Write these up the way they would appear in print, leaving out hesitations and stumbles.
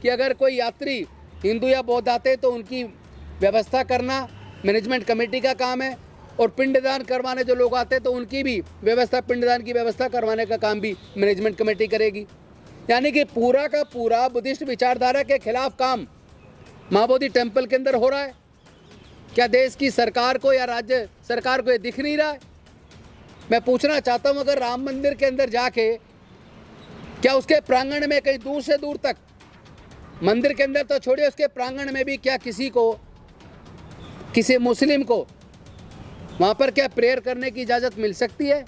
कि अगर कोई यात्री हिंदू या बौद्ध आते तो उनकी व्यवस्था करना मैनेजमेंट कमेटी का काम है, और पिंडदान करवाने जो लोग आते तो उनकी भी व्यवस्था, पिंडदान की व्यवस्था करवाने का काम भी मैनेजमेंट कमेटी करेगी। यानी कि पूरा का पूरा बुद्धिस्ट विचारधारा के खिलाफ काम महाबोधि टेम्पल के अंदर हो रहा है। क्या देश की सरकार को या राज्य सरकार को ये दिख नहीं रहा है? मैं पूछना चाहता हूँ, अगर राम मंदिर के अंदर जाके क्या उसके प्रांगण में कहीं दूर से दूर तक, मंदिर के अंदर तो छोड़िए, उसके प्रांगण में भी क्या किसी को, किसी मुस्लिम को वहाँ पर क्या प्रेयर करने की इजाज़त मिल सकती है?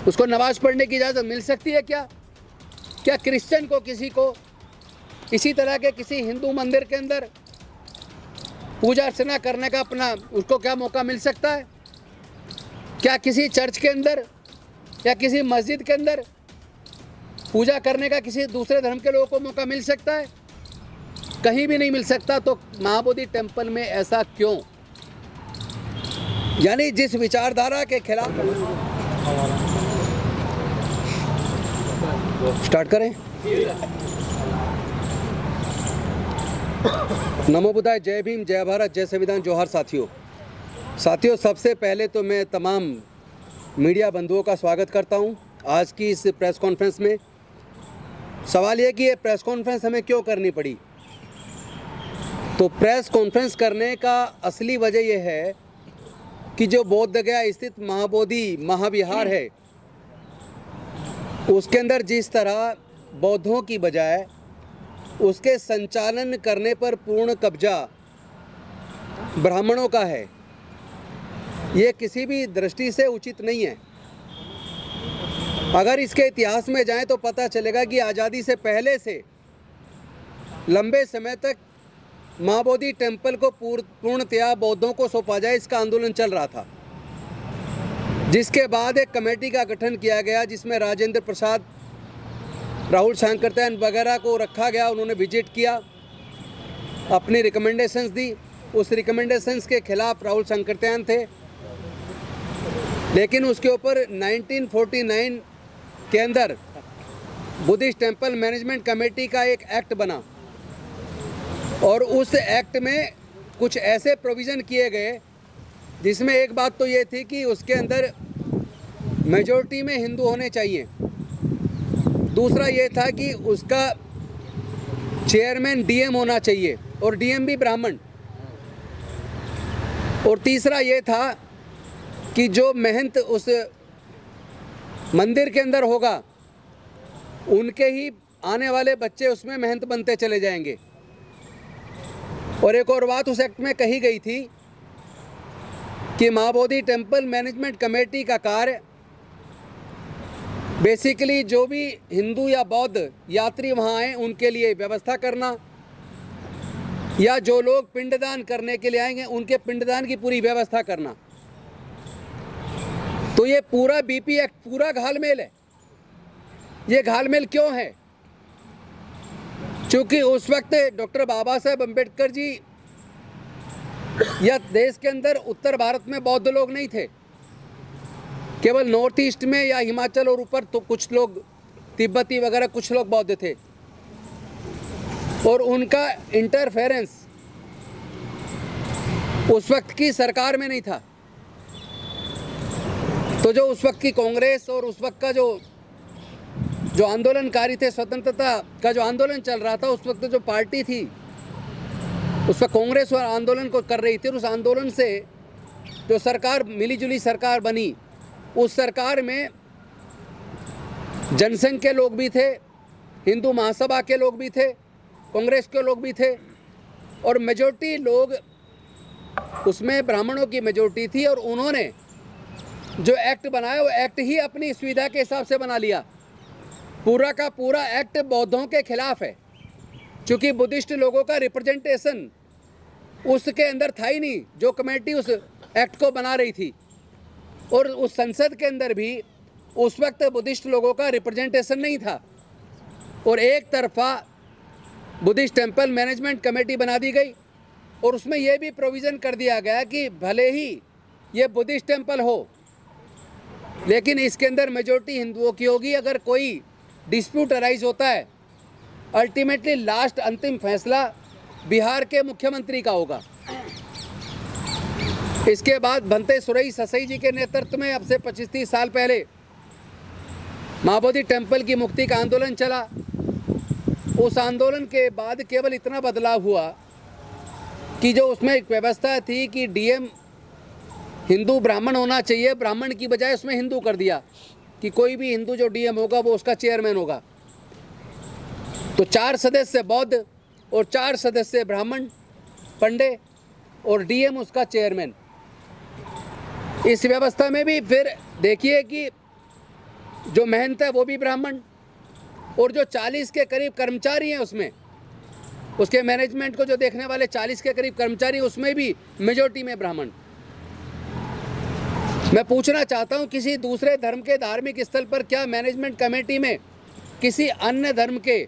उसको नमाज पढ़ने की इजाज़त मिल सकती है क्या? क्या क्रिश्चियन को, किसी को इसी तरह के किसी हिंदू मंदिर के अंदर पूजा अर्चना करने का अपना उसको क्या मौका मिल सकता है? क्या किसी चर्च के अंदर या किसी मस्जिद के अंदर पूजा करने का किसी दूसरे धर्म के लोगों को मौका मिल सकता है? कहीं भी नहीं मिल सकता। तो महाबोधि टेम्पल में ऐसा क्यों? यानी जिस विचारधारा के खिलाफ स्टार्ट करें। नमो बुद्धाय, जय भीम, जय भारत, जय संविधान, जोहार। साथियों, सबसे पहले तो मैं तमाम मीडिया बंधुओं का स्वागत करता हूं आज की इस प्रेस कॉन्फ्रेंस में। सवाल ये कि ये प्रेस कॉन्फ्रेंस हमें क्यों करनी पड़ी? तो प्रेस कॉन्फ्रेंस करने का असली वजह यह है कि जो बोधगया स्थित महाबोधि महाविहार है, उसके अंदर जिस तरह बौद्धों की बजाय उसके संचालन करने पर पूर्ण कब्जा ब्राह्मणों का है, ये किसी भी दृष्टि से उचित नहीं है। अगर इसके इतिहास में जाएं तो पता चलेगा कि आज़ादी से पहले से लंबे समय तक महाबोधि टेम्पल को पूर्णतया बौद्धों को सौंपा जाए, इसका आंदोलन चल रहा था। जिसके बाद एक कमेटी का गठन किया गया जिसमें राजेंद्र प्रसाद, राहुल सांकृत्यायन वगैरह को रखा गया। उन्होंने विजिट किया, अपनी रिकमेंडेशंस दी। उस रिकमेंडेशंस के खिलाफ राहुल सांकृत्यायन थे, लेकिन उसके ऊपर 1949 के अंदर बुद्धिस्ट टेम्पल मैनेजमेंट कमेटी का एक एक्ट बना, और उस एक्ट में कुछ ऐसे प्रोविज़न किए गए जिसमें एक बात तो ये थी कि उसके अंदर मेजॉरिटी में हिंदू होने चाहिए। दूसरा ये था कि उसका चेयरमैन डीएम होना चाहिए, और डीएम भी ब्राह्मण। और तीसरा ये था कि जो महंत उस मंदिर के अंदर होगा, उनके ही आने वाले बच्चे उसमें महंत बनते चले जाएंगे। और एक और बात उस एक्ट में कही गई थी कि महाबोधि टेम्पल मैनेजमेंट कमेटी का कार्य बेसिकली जो भी हिंदू या बौद्ध यात्री वहाँ आए उनके लिए व्यवस्था करना, या जो लोग पिंडदान करने के लिए आएंगे उनके पिंडदान की पूरी व्यवस्था करना। तो ये पूरा बीपी एक्ट पूरा घालमेल है। ये घालमेल क्यों है? क्योंकि उस वक्त डॉक्टर बाबा साहेब अम्बेडकर जी या देश के अंदर उत्तर भारत में बौद्ध लोग नहीं थे, केवल नॉर्थ ईस्ट में या हिमाचल और ऊपर तो कुछ लोग तिब्बती वगैरह कुछ लोग बौद्ध थे, और उनका इंटरफेरेंस उस वक्त की सरकार में नहीं था। तो जो उस वक्त की कांग्रेस और उस वक्त का जो आंदोलनकारी थे, स्वतंत्रता का जो आंदोलन चल रहा था, उस वक्त जो पार्टी थी उस वक्त कांग्रेस और आंदोलन को कर रही थी। और उस आंदोलन से जो सरकार मिलीजुली सरकार बनी, उस सरकार में जनसंघ के लोग भी थे, हिंदू महासभा के लोग भी थे, कांग्रेस के लोग भी थे, और मेजॉरिटी लोग उसमें ब्राह्मणों की मेजॉरिटी थी। और उन्होंने जो एक्ट बनाया वो एक्ट ही अपनी सुविधा के हिसाब से बना लिया। पूरा का पूरा एक्ट बौद्धों के खिलाफ है, क्योंकि बुद्धिस्ट लोगों का रिप्रेजेंटेशन उसके अंदर था ही नहीं जो कमेटी उस एक्ट को बना रही थी। और उस संसद के अंदर भी उस वक्त बुद्धिस्ट लोगों का रिप्रेजेंटेशन नहीं था, और एक तरफा बुद्धिस्ट टेम्पल मैनेजमेंट कमेटी बना दी गई। और उसमें यह भी प्रोविज़न कर दिया गया कि भले ही ये बुद्धिस्ट टेम्पल हो, लेकिन इसके अंदर मेजॉरिटी हिंदुओं की होगी। अगर कोई डिस्प्यूट अराइज होता है अल्टीमेटली लास्ट अंतिम फैसला बिहार के मुख्यमंत्री का होगा। इसके बाद भंते सुरई ससई जी के नेतृत्व में अब से 25-30 साल पहले महाबोधि टेम्पल की मुक्ति का आंदोलन चला। उस आंदोलन के बाद केवल इतना बदलाव हुआ कि जो उसमें एक व्यवस्था थी कि डीएम हिंदू ब्राह्मण होना चाहिए, ब्राह्मण की बजाय उसमें हिंदू कर दिया कि कोई भी हिंदू जो डीएम होगा वो उसका चेयरमैन होगा। तो 4 सदस्य बौद्ध और 4 सदस्य ब्राह्मण पंडे और डीएम उसका चेयरमैन। इस व्यवस्था में भी फिर देखिए कि जो महंत है वो भी ब्राह्मण और जो 40 के करीब कर्मचारी हैं उसमें, उसके मैनेजमेंट को जो देखने वाले 40 के करीब कर्मचारी, उसमें भी मेजॉरिटी में ब्राह्मण। मैं पूछना चाहता हूं, किसी दूसरे धर्म के धार्मिक स्थल पर क्या मैनेजमेंट कमेटी में किसी अन्य धर्म के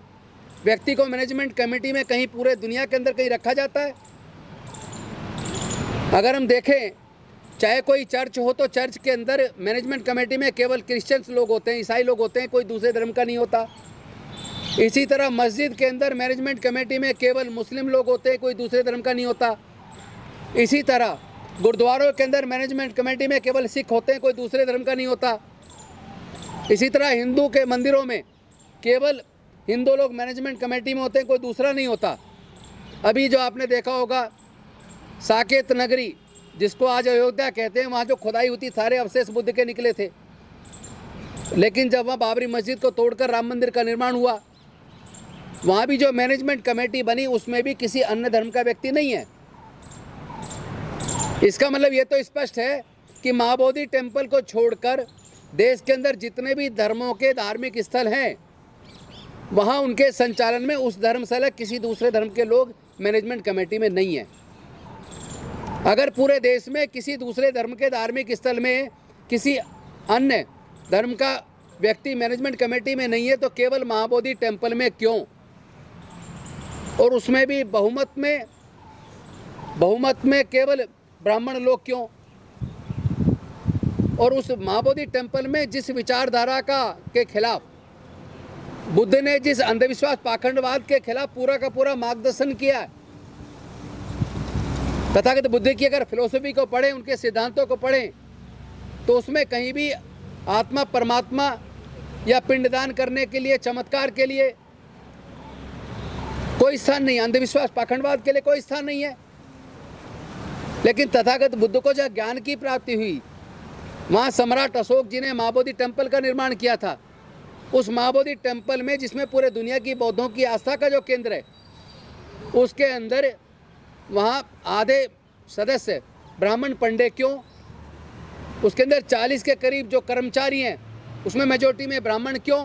व्यक्ति को मैनेजमेंट कमेटी में कहीं पूरे दुनिया के अंदर कहीं रखा जाता है? अगर हम देखें, चाहे कोई चर्च हो तो चर्च के अंदर मैनेजमेंट कमेटी में केवल क्रिश्चियंस लोग होते हैं, ईसाई लोग होते हैं, कोई दूसरे धर्म का नहीं होता। इसी तरह मस्जिद के अंदर मैनेजमेंट कमेटी में केवल मुस्लिम लोग होते हैं, कोई दूसरे धर्म का नहीं होता। इसी तरह गुरुद्वारों के अंदर मैनेजमेंट कमेटी में केवल सिख होते हैं, कोई दूसरे धर्म का नहीं होता। इसी तरह हिंदू के मंदिरों में केवल हिंदू लोग मैनेजमेंट कमेटी में होते हैं, कोई दूसरा नहीं होता। अभी जो आपने देखा होगा साकेत नगरी, जिसको आज अयोध्या कहते हैं, वहाँ जो खुदाई हुई थी सारे अवशेष बुद्ध के निकले थे। लेकिन जब वहाँ बाबरी मस्जिद को तोड़कर राम मंदिर का निर्माण हुआ, वहाँ भी जो मैनेजमेंट कमेटी बनी उसमें भी किसी अन्य धर्म का व्यक्ति नहीं है। इसका मतलब ये तो स्पष्ट है कि महाबोधि टेम्पल को छोड़कर देश के अंदर जितने भी धर्मों के धार्मिक स्थल हैं, वहाँ उनके संचालन में उस धर्म से अलग किसी दूसरे धर्म के लोग मैनेजमेंट कमेटी में नहीं हैं। अगर पूरे देश में किसी दूसरे धर्म के धार्मिक स्थल में किसी अन्य धर्म का व्यक्ति मैनेजमेंट कमेटी में नहीं है, तो केवल महाबोधि टेम्पल में क्यों? और उसमें भी बहुमत में केवल ब्राह्मण लोग क्यों? और उस महाबोधि टेम्पल में जिस विचारधारा के खिलाफ बुद्ध ने, जिस अंधविश्वास पाखंडवाद के खिलाफ पूरा का पूरा मार्गदर्शन किया, तथागत बुद्ध की अगर फिलोसफी को पढ़ें, उनके सिद्धांतों को पढ़ें, तो उसमें कहीं भी आत्मा परमात्मा या पिंडदान करने के लिए, चमत्कार के लिए कोई स्थान नहीं, अंधविश्वास पाखंडवाद के लिए कोई स्थान नहीं है। लेकिन तथागत बुद्ध को जब ज्ञान की प्राप्ति हुई, वहाँ सम्राट अशोक जी ने महाबोधि टेम्पल का निर्माण किया था। उस महाबोधि टेम्पल में, जिसमें पूरे दुनिया की बौद्धों की आस्था का जो केंद्र है, उसके अंदर वहाँ आधे सदस्य ब्राह्मण पंडे क्यों? उसके अंदर 40 के करीब जो कर्मचारी हैं उसमें मेजॉरिटी में ब्राह्मण क्यों?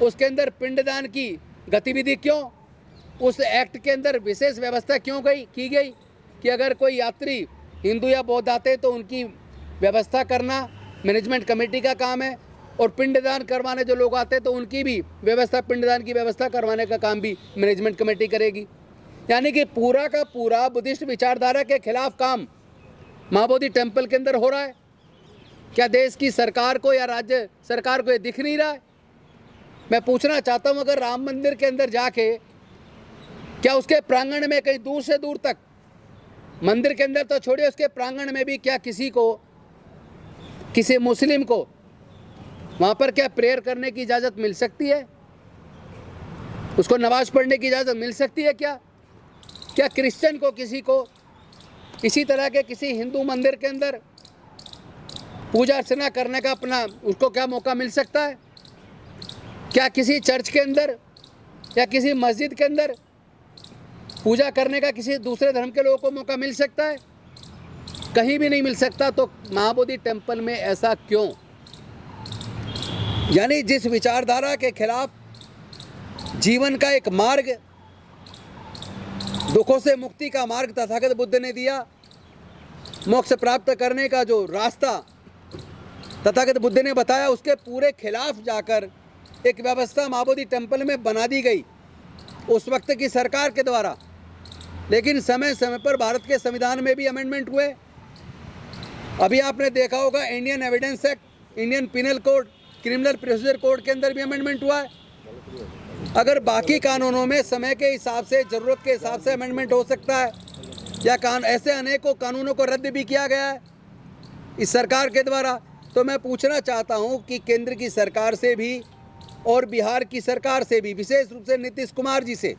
उसके अंदर पिंडदान की गतिविधि क्यों? उस एक्ट के अंदर विशेष व्यवस्था क्यों की गई कि अगर कोई यात्री हिंदू या बौद्ध आते तो उनकी व्यवस्था करना मैनेजमेंट कमेटी का काम है, और पिंडदान करवाने जो लोग आते तो उनकी भी व्यवस्था, पिंडदान की व्यवस्था करवाने का काम भी मैनेजमेंट कमेटी करेगी। यानी कि पूरा का पूरा बुद्धिस्ट विचारधारा के खिलाफ काम महाबोधि टेम्पल के अंदर हो रहा है। क्या देश की सरकार को या राज्य सरकार को ये दिख नहीं रहा है? मैं पूछना चाहता हूँ, अगर राम मंदिर के अंदर जाके क्या उसके प्रांगण में कहीं दूर से दूर तक, मंदिर के अंदर तो छोड़िए, उसके प्रांगण में भी क्या किसी मुस्लिम को वहाँ पर क्या प्रेयर करने की इजाज़त मिल सकती है? उसको नमाज पढ़ने की इजाज़त मिल सकती है क्या? क्या क्रिश्चियन को किसी को इसी तरह के किसी हिंदू मंदिर के अंदर पूजा अर्चना करने का अपना उसको क्या मौका मिल सकता है? क्या किसी चर्च के अंदर या किसी मस्जिद के अंदर पूजा करने का किसी दूसरे धर्म के लोगों को मौका मिल सकता है? कहीं भी नहीं मिल सकता। तो महाबोधि टेम्पल में ऐसा क्यों? यानी जिस विचारधारा के खिलाफ जीवन का एक मार्ग, दुखों से मुक्ति का मार्ग तथागत बुद्ध ने दिया, मोक्ष प्राप्त करने का जो रास्ता तथागत बुद्ध ने बताया, उसके पूरे खिलाफ जाकर एक व्यवस्था महाबोधि टेम्पल में बना दी गई उस वक्त की सरकार के द्वारा। लेकिन समय समय पर भारत के संविधान में भी अमेंडमेंट हुए। अभी आपने देखा होगा Indian evidence act, Indian penal code, criminal procedure code के अंदर भी अमेंडमेंट हुआ है। अगर बाकी कानूनों में समय के हिसाब से, ज़रूरत के हिसाब से अमेंडमेंट हो सकता है, या ऐसे अनेकों कानूनों को रद्द भी किया गया है इस सरकार के द्वारा, तो मैं पूछना चाहता हूं कि केंद्र की सरकार से भी और बिहार की सरकार से भी, विशेष रूप से नीतीश कुमार जी से,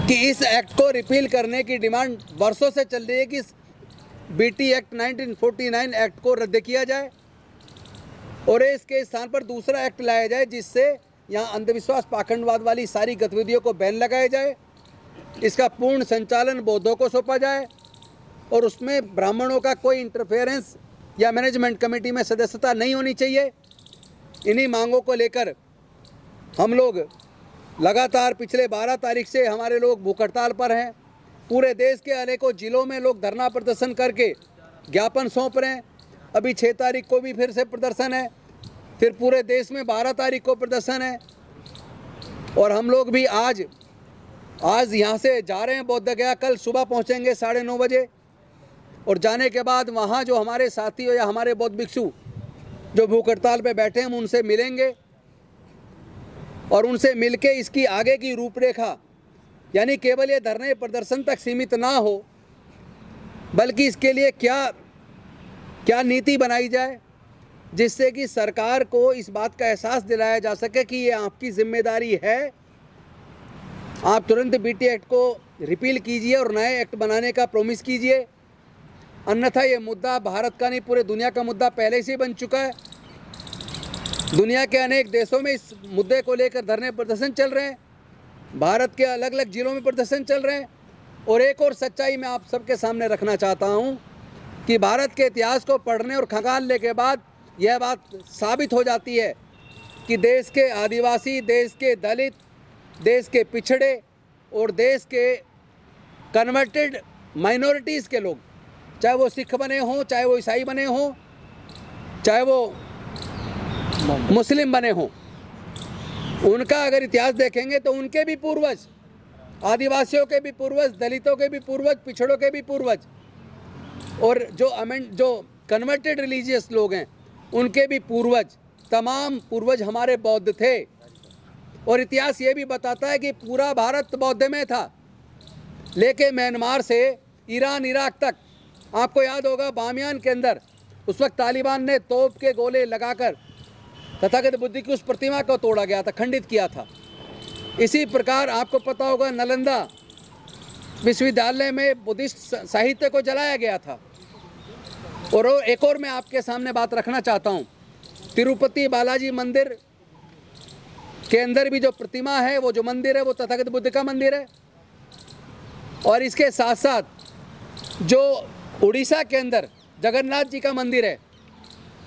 कि इस एक्ट को रिपील करने की डिमांड वर्षों से चल रही है कि बीटी एक्ट 1949 एक्ट को रद्द किया जाए और इसके स्थान पर दूसरा एक्ट लाया जाए जिससे यहाँ अंधविश्वास, पाखंडवाद वाली सारी गतिविधियों को बैन लगाया जाए, इसका पूर्ण संचालन बौद्धों को सौंपा जाए और उसमें ब्राह्मणों का कोई इंटरफेरेंस या मैनेजमेंट कमेटी में सदस्यता नहीं होनी चाहिए। इन्हीं मांगों को लेकर हम लोग लगातार पिछले 12 तारीख से हमारे लोग भूख हड़ताल पर हैं। पूरे देश के अनेकों जिलों में लोग धरना प्रदर्शन करके ज्ञापन सौंप रहे हैं। अभी 6 तारीख को भी फिर से प्रदर्शन है, फिर पूरे देश में 12 तारीख को प्रदर्शन है और हम लोग भी आज यहाँ से जा रहे हैं बौद्ध गया। कल सुबह पहुंचेंगे 9:30 बजे और जाने के बाद वहाँ जो हमारे साथी या हमारे बौद्ध भिक्षु जो भूख हड़ताल पे बैठे हैं हम उनसे मिलेंगे और उनसे मिलके इसकी आगे की रूपरेखा, यानी केवल ये धरने प्रदर्शन तक सीमित ना हो बल्कि इसके लिए क्या नीति बनाई जाए जिससे कि सरकार को इस बात का एहसास दिलाया जा सके कि ये आपकी जिम्मेदारी है, आप तुरंत बीटी एक्ट को रिपील कीजिए और नए एक्ट बनाने का प्रॉमिस कीजिए। अन्यथा ये मुद्दा भारत का नहीं पूरे दुनिया का मुद्दा पहले से ही बन चुका है। दुनिया के अनेक देशों में इस मुद्दे को लेकर धरने प्रदर्शन चल रहे हैं, भारत के अलग अलग जिलों में प्रदर्शन चल रहे हैं। और एक और सच्चाई मैं आप सबके सामने रखना चाहता हूँ कि भारत के इतिहास को पढ़ने और खंगालने के बाद यह बात साबित हो जाती है कि देश के आदिवासी, देश के दलित, देश के पिछड़े और देश के कन्वर्टेड माइनॉरिटीज़ के लोग, चाहे वो सिख बने हों, चाहे वो ईसाई बने हों, चाहे वो मुस्लिम बने हों, उनका अगर इतिहास देखेंगे तो उनके भी पूर्वज, आदिवासियों के भी पूर्वज, दलितों के भी पूर्वज, पिछड़ों के भी पूर्वज और जो कन्वर्टेड रिलीजियस लोग हैं उनके भी पूर्वज, तमाम पूर्वज हमारे बौद्ध थे। और इतिहास ये भी बताता है कि पूरा भारत बौद्ध में था, लेके म्यांमार से ईरान, इराक तक। आपको याद होगा बामियान के अंदर उस वक्त तालिबान ने तोप के गोले लगाकर तथागत बुद्ध की उस प्रतिमा को तोड़ा गया था, खंडित किया था। इसी प्रकार आपको पता होगा नालंदा विश्वविद्यालय में बुद्धिस्ट साहित्य को जलाया गया था। और एक और मैं आपके सामने बात रखना चाहता हूँ, तिरुपति बालाजी मंदिर के अंदर भी जो प्रतिमा है, वो जो मंदिर है, वो तथागत बुद्ध का मंदिर है। और इसके साथ साथ जो उड़ीसा के अंदर जगन्नाथ जी का मंदिर है,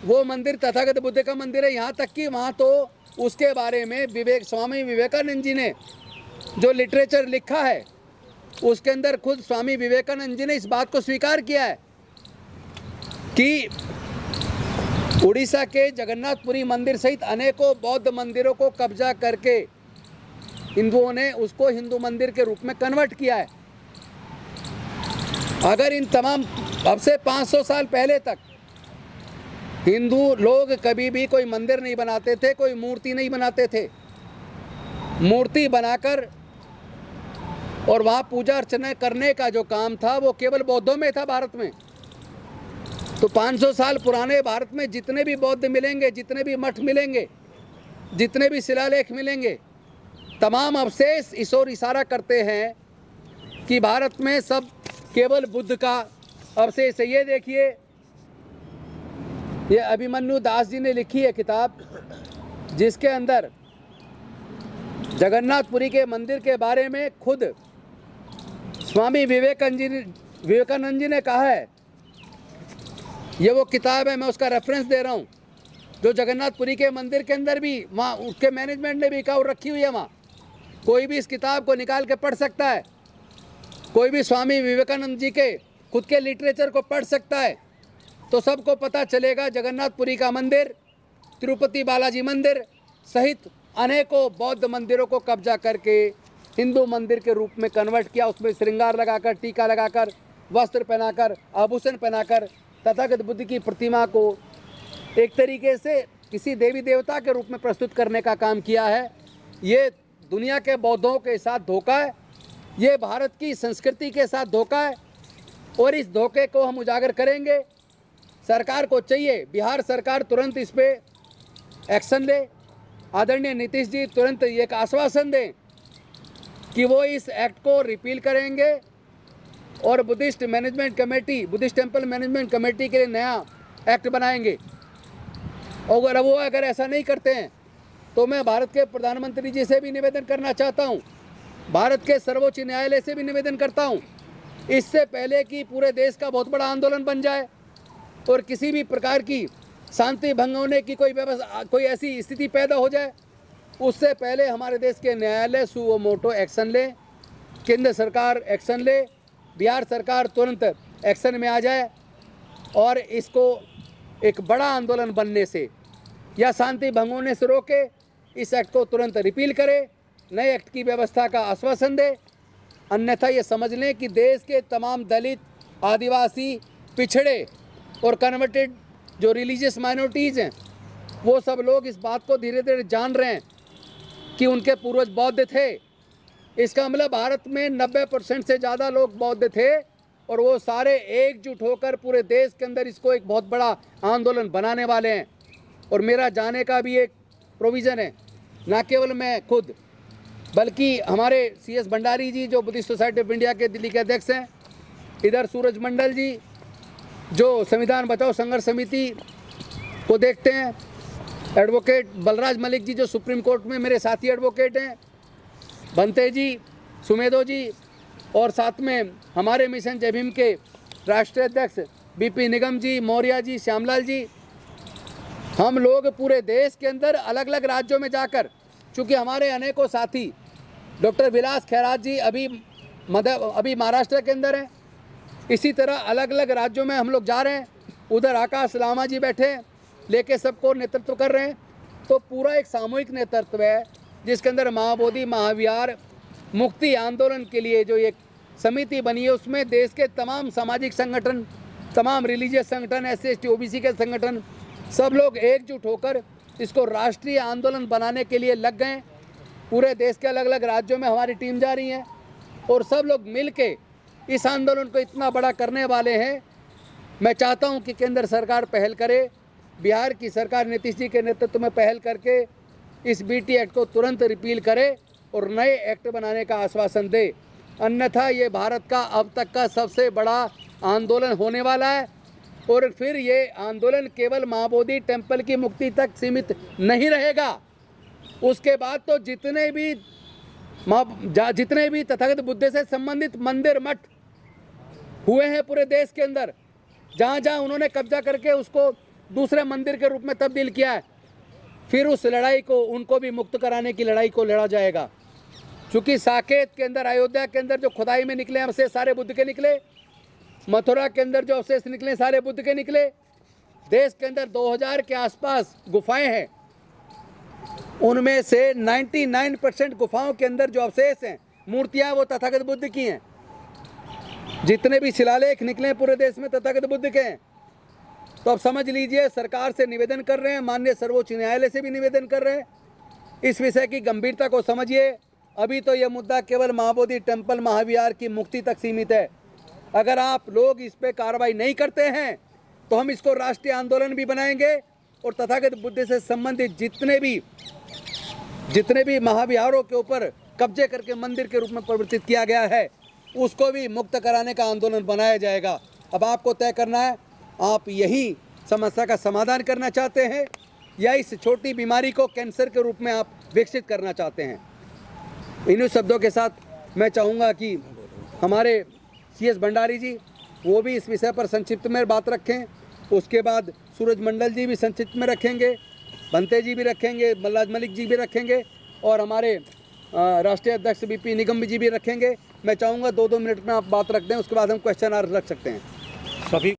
वो मंदिर तथागत बुद्ध का मंदिर है। यहाँ तक कि वहाँ तो उसके बारे में स्वामी विवेकानंद जी ने जो लिटरेचर लिखा है उसके अंदर खुद स्वामी विवेकानंद जी ने इस बात को स्वीकार किया है कि उड़ीसा के जगन्नाथपुरी मंदिर सहित अनेकों बौद्ध मंदिरों को कब्जा करके हिंदुओं ने उसको हिंदू मंदिर के रूप में कन्वर्ट किया है। अगर इन तमाम, अब से 500 साल पहले तक हिंदू लोग कभी भी कोई मंदिर नहीं बनाते थे, कोई मूर्ति नहीं बनाते थे। मूर्ति बनाकर और वहाँ पूजा अर्चना करने का जो काम था वो केवल बौद्धों में था भारत में। तो 500 साल पुराने भारत में जितने भी बौद्ध मिलेंगे, जितने भी मठ मिलेंगे, जितने भी शिलालेख मिलेंगे, तमाम अवशेष इस ओर इशारा करते हैं कि भारत में सब केवल बुद्ध का अवशेष है। ये देखिए, ये अभिमन्यु दास जी ने लिखी है किताब जिसके अंदर जगन्नाथपुरी के मंदिर के बारे में खुद स्वामी विवेकानंद जी ने कहा है। ये वो किताब है, मैं उसका रेफरेंस दे रहा हूँ, जो जगन्नाथपुरी के मंदिर के अंदर भी वहाँ उसके मैनेजमेंट ने भी कहा और रखी हुई है। वहाँ कोई भी इस किताब को निकाल के पढ़ सकता है, कोई भी स्वामी विवेकानंद जी के खुद के लिटरेचर को पढ़ सकता है, तो सबको पता चलेगा जगन्नाथपुरी का मंदिर, तिरुपति बालाजी मंदिर सहित अनेकों बौद्ध मंदिरों को कब्जा करके हिंदू मंदिर के रूप में कन्वर्ट किया। उसमें श्रृंगार लगाकर, टीका लगाकर, वस्त्र पहनाकर, आभूषण पहनाकर तथागत बुद्ध की प्रतिमा को एक तरीके से किसी देवी देवता के रूप में प्रस्तुत करने का काम किया है। ये दुनिया के बौद्धों के साथ धोखा है, ये भारत की संस्कृति के साथ धोखा है और इस धोखे को हम उजागर करेंगे। सरकार को चाहिए, बिहार सरकार तुरंत इस पे एक्शन ले। आदरणीय नीतीश जी तुरंत एक आश्वासन दें कि वो इस एक्ट को रिपील करेंगे और बुद्धिस्ट टेम्पल मैनेजमेंट कमेटी के लिए नया एक्ट बनाएंगे। और वो अगर ऐसा नहीं करते हैं तो मैं भारत के प्रधानमंत्री जी से भी निवेदन करना चाहता हूं, भारत के सर्वोच्च न्यायालय से भी निवेदन करता हूं, इससे पहले कि पूरे देश का बहुत बड़ा आंदोलन बन जाए और किसी भी प्रकार की शांति भंग होने की कोई ऐसी स्थिति पैदा हो जाए, उससे पहले हमारे देश के न्यायालय सुओ मोटो एक्शन ले, केंद्र सरकार एक्शन ले, बिहार सरकार तुरंत एक्शन में आ जाए और इसको एक बड़ा आंदोलन बनने से या शांति भंग होने से रोके। इस एक्ट को तुरंत रिपील करे, नए एक्ट की व्यवस्था का आश्वासन दे। अन्यथा ये समझ लें कि देश के तमाम दलित, आदिवासी, पिछड़े और कन्वर्टेड जो रिलीजियस माइनॉरिटीज़ हैं, वो सब लोग इस बात को धीरे धीरे जान रहे हैं कि उनके पूर्वज बौद्ध थे। इसका मतलब भारत में 90% से ज़्यादा लोग बौद्ध थे और वो सारे एकजुट होकर पूरे देश के अंदर इसको एक बहुत बड़ा आंदोलन बनाने वाले हैं। और मेरा जाने का भी एक प्रोविज़न है, ना केवल मैं खुद बल्कि हमारे CS भंडारी जी जो बुद्धिस्ट सोसाइटी ऑफ इंडिया के दिल्ली के अध्यक्ष हैं, इधर सूरज मंडल जी जो संविधान बचाओ संघर्ष समिति को देखते हैं, एडवोकेट बलराज मलिक जी जो सुप्रीम कोर्ट में मेरे साथी एडवोकेट हैं, बंते जी, सुमेधो जी, और साथ में हमारे मिशन जय भीम के राष्ट्रीय अध्यक्ष BP निगम जी, मौर्य जी, श्यामलाल जी, हम लोग पूरे देश के अंदर अलग अलग राज्यों में जाकर, चूँकि हमारे अनेकों साथी डॉक्टर विलास खैरात जी अभी महाराष्ट्र के अंदर हैं, इसी तरह अलग अलग राज्यों में हम लोग जा रहे हैं। उधर आकाश लामा जी बैठे लेके सबको नेतृत्व कर रहे हैं। तो पूरा एक सामूहिक नेतृत्व है जिसके अंदर महाबोधि महाविहार मुक्ति आंदोलन के लिए जो एक समिति बनी है, उसमें देश के तमाम सामाजिक संगठन, तमाम रिलीजियस संगठन, SC ST OBC के संगठन, सब लोग एकजुट होकर इसको राष्ट्रीय आंदोलन बनाने के लिए लग गए। पूरे देश के अलग अलग राज्यों में हमारी टीम जा रही है और सब लोग मिल के इस आंदोलन को इतना बड़ा करने वाले हैं। मैं चाहता हूं कि केंद्र सरकार पहल करे, बिहार की सरकार नीतीश जी के नेतृत्व में पहल करके इस BT एक्ट को तुरंत रिपील करे और नए एक्ट बनाने का आश्वासन दे। अन्यथा ये भारत का अब तक का सबसे बड़ा आंदोलन होने वाला है और फिर ये आंदोलन केवल महाबोधि टेम्पल की मुक्ति तक सीमित नहीं रहेगा। उसके बाद तो जितने भी तथागत बुद्ध से संबंधित मंदिर मठ हुए हैं पूरे देश के अंदर, जहाँ जहाँ उन्होंने कब्जा करके उसको दूसरे मंदिर के रूप में तब्दील किया है, फिर उस लड़ाई को, उनको भी मुक्त कराने की लड़ाई को लड़ा जाएगा। क्योंकि साकेत के अंदर, अयोध्या के अंदर जो खुदाई में निकले अवशेष सारे बुद्ध के निकले, मथुरा के अंदर जो अवशेष निकले सारे बुद्ध के निकले, देश के अंदर 2000 के आसपास गुफाएं हैं, उनमें से 99% गुफाओं के अंदर जो अवशेष हैं, मूर्तियां, वो तथागत बुद्ध की हैं। जितने भी शिलालेख निकले पूरे देश में तथागत बुद्ध के हैं। तो अब समझ लीजिए, सरकार से निवेदन कर रहे हैं, माननीय सर्वोच्च न्यायालय से भी निवेदन कर रहे हैं, इस विषय की गंभीरता को समझिए। अभी तो यह मुद्दा केवल महाबोधि टेम्पल महाविहार की मुक्ति तक सीमित है। अगर आप लोग इस पे कार्रवाई नहीं करते हैं तो हम इसको राष्ट्रीय आंदोलन भी बनाएंगे और तथागत बुद्ध से संबंधित जितने भी महाविहारों के ऊपर कब्जे करके मंदिर के रूप में परिवर्तित किया गया है, उसको भी मुक्त कराने का आंदोलन बनाया जाएगा। अब आपको तय करना है, आप यही समस्या का समाधान करना चाहते हैं या इस छोटी बीमारी को कैंसर के रूप में आप विकसित करना चाहते हैं। इन्हीं शब्दों के साथ मैं चाहूँगा कि हमारे CS भंडारी जी वो भी इस विषय पर संक्षिप्त में बात रखें, उसके बाद सूरज मंडल जी भी संक्षिप्त में रखेंगे, बंते जी भी रखेंगे, बलराज मलिक जी भी रखेंगे और हमारे राष्ट्रीय अध्यक्ष BP निगम जी भी रखेंगे। मैं चाहूँगा 2-2 मिनट में आप बात रख दें, उसके बाद हम क्वेश्चन आंसर रख सकते हैं। सभी